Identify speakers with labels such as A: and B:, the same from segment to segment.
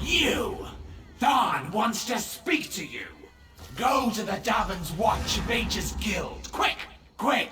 A: You! Tharn wants to speak to you! Go to the Davon's Watch Mage's Guild! Quick! Quick!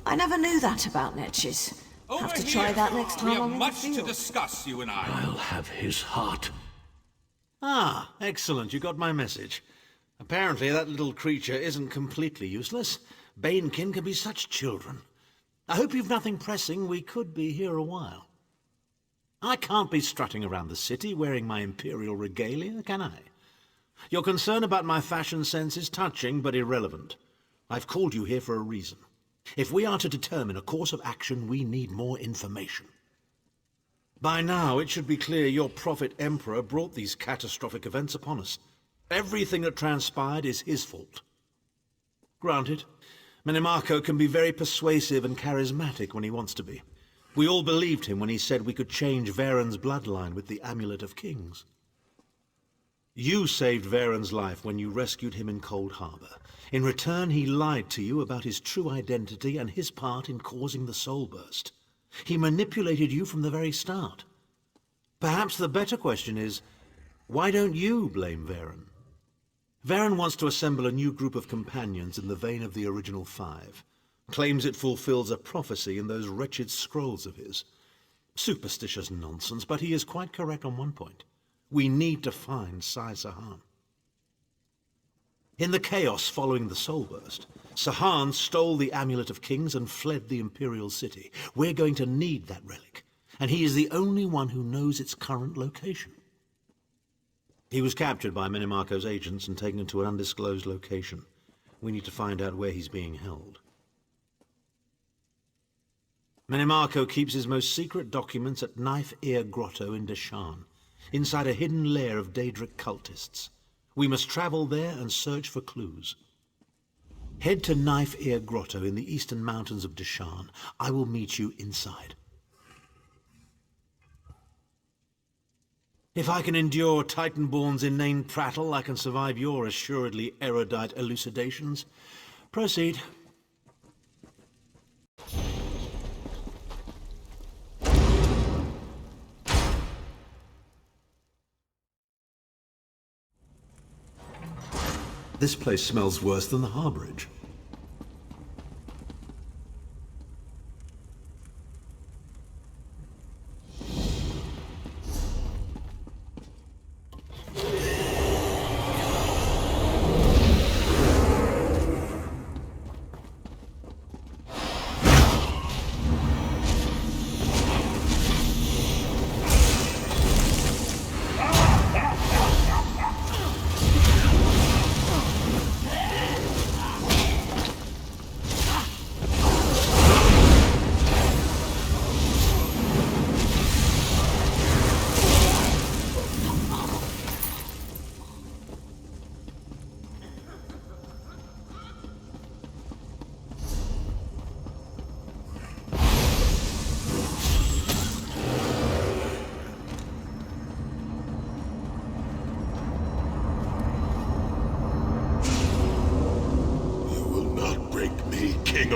B: I never knew that about Netches. Have to try that next time I'm in the
C: much
B: field.
C: to discuss, you and I.
D: I'll have his heart.
E: Ah, excellent. You got my message. Apparently that little creature isn't completely useless. Banekin can be such children. I hope you've nothing pressing. We could be here a while. I can't be strutting around the city wearing my imperial regalia, can I? Your concern about my fashion sense is touching but irrelevant. I've called you here for a reason. If we are to determine a course of action, we need more information. By now, it should be clear your prophet Emperor brought these catastrophic events upon us. Everything that transpired is his fault. Granted, Minimarco can be very persuasive and charismatic when he wants to be. We all believed him when he said we could change Varen's bloodline with the Amulet of Kings. You saved Varen's life when you rescued him in Cold Harbor. In return, he lied to you about his true identity and his part in causing the soul burst. He manipulated you from the very start. Perhaps the better question is, why don't you blame Varen? Varen wants to assemble a new group of companions in the vein of the original five. Claims it fulfills a prophecy in those wretched scrolls of his. Superstitious nonsense, but he is quite correct on one point. We need to find Sahan. In the chaos following the soul burst, Sahan stole the Amulet of Kings and fled the Imperial City. We're going to need that relic, and he is the only one who knows its current location. He was captured by Minimarco's agents and taken to an undisclosed location. We need to find out where he's being held. Minimarco keeps his most secret documents at Knife Ear Grotto in Deshan, inside a hidden lair of Daedric cultists. We must travel there and search for clues. Head to Knife Ear Grotto in the eastern mountains of Deshan. I will meet you inside. If I can endure Titanborn's inane prattle, I can survive your assuredly erudite elucidations. Proceed.
D: This place smells worse than the harborage.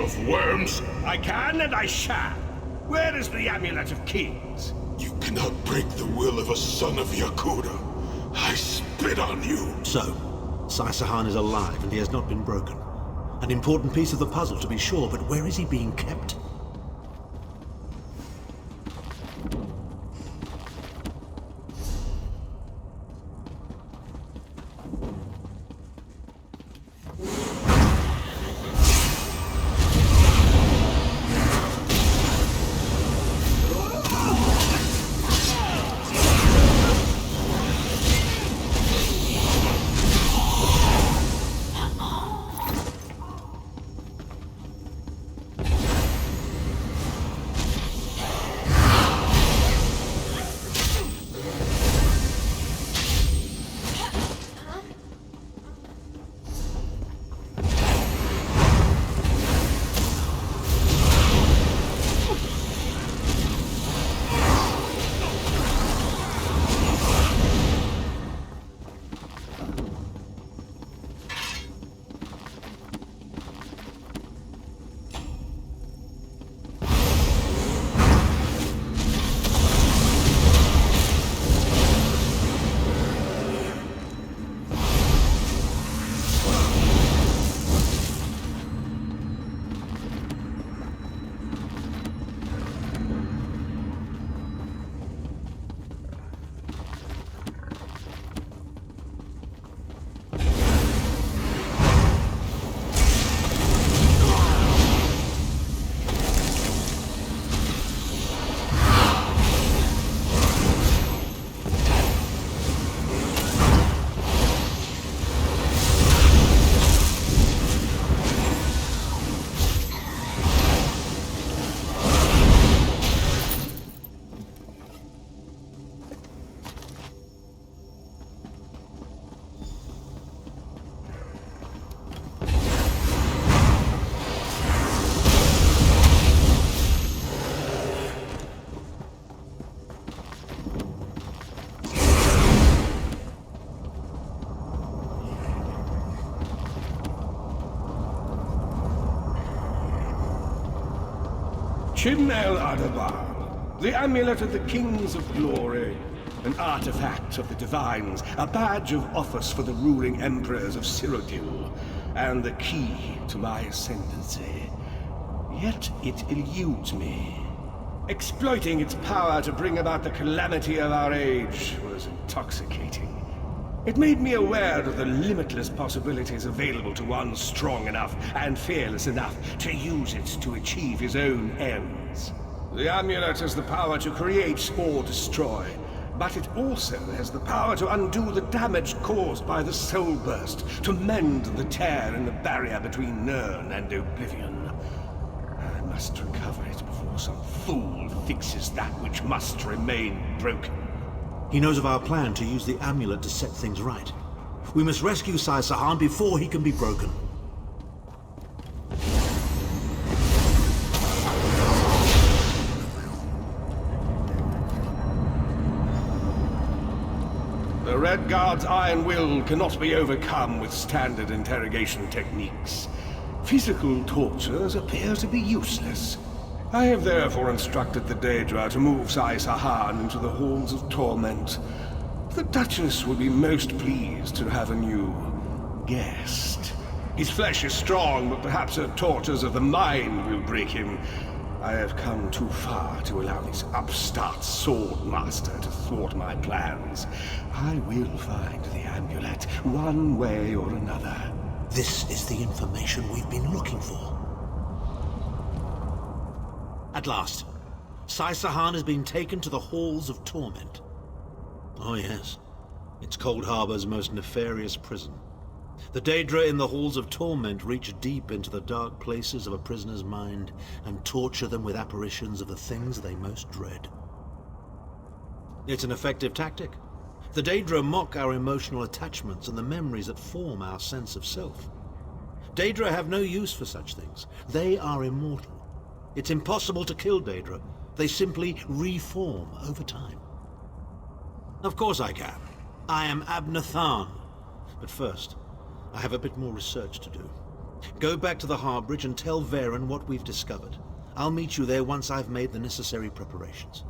C: of worms!
F: I can and I shall. Where is the Amulet of Kings?
C: You cannot break the will of a son of Yakuda. I spit on you!
E: So, Sai-Sahan is alive and he has not been broken. An important piece of the puzzle, to be sure, but where is he being kept?
F: Chimel Adabar, the Amulet of the Kings of Glory, an artifact of the Divines, a badge of office for the ruling emperors of Cyrodiil, and the key to my ascendancy. Yet it eludes me. Exploiting its power to bring about the calamity of our age was intoxicating. It made me aware of the limitless possibilities available to one strong enough and fearless enough to use it to achieve his own ends. The amulet has the power to create or destroy, but it also has the power to undo the damage caused by the soul burst, to mend the tear in the barrier between Nirn and Oblivion. I must recover it before some fool fixes that which must remain broken.
E: He knows of our plan to use the amulet to set things right. We must rescue Sai-Sahan before he can be broken.
F: The Red Guard's iron will cannot be overcome with standard interrogation techniques. Physical tortures appear to be useless. I have therefore instructed the Daedra to move Sai-Sahan into the Halls of Torment. The Duchess will be most pleased to have a new guest. His flesh is strong, but perhaps her tortures of the mind will break him. I have come too far to allow this upstart sword master to thwart my plans. I will find the amulet, one way or another.
E: This is the information we've been looking for. At last, Sai-Sahan has been taken to the Halls of Torment. Oh yes, it's Cold Harbor's most nefarious prison. The Daedra in the Halls of Torment reach deep into the dark places of a prisoner's mind and torture them with apparitions of the things they most dread. It's an effective tactic. The Daedra mock our emotional attachments and the memories that form our sense of self. Daedra have no use for such things. They are immortal. It's impossible to kill Daedra. They simply reform over time. Of course I can. I am Abner Tharn. But first, I have a bit more research to do. Go back to the Harbridge and tell Varen what we've discovered. I'll meet you there once I've made the necessary preparations.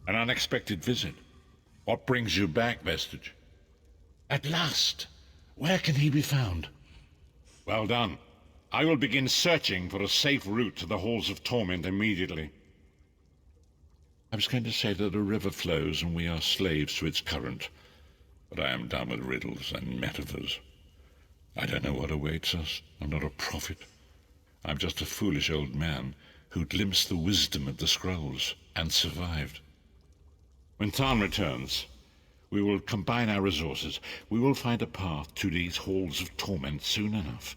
G: An unexpected visit. What brings you back, Vestige? At last! Where can he be found? Well done. I will begin searching for a safe route to the Halls of Torment immediately. I was going to say that a river flows and we are slaves to its current, but I am done with riddles and metaphors. I don't know what awaits us. I'm not a prophet. I'm just a foolish old man who glimpsed the wisdom of the scrolls and survived. When Tharn returns, we will combine our resources. We will find a path to these Halls of Torment soon enough.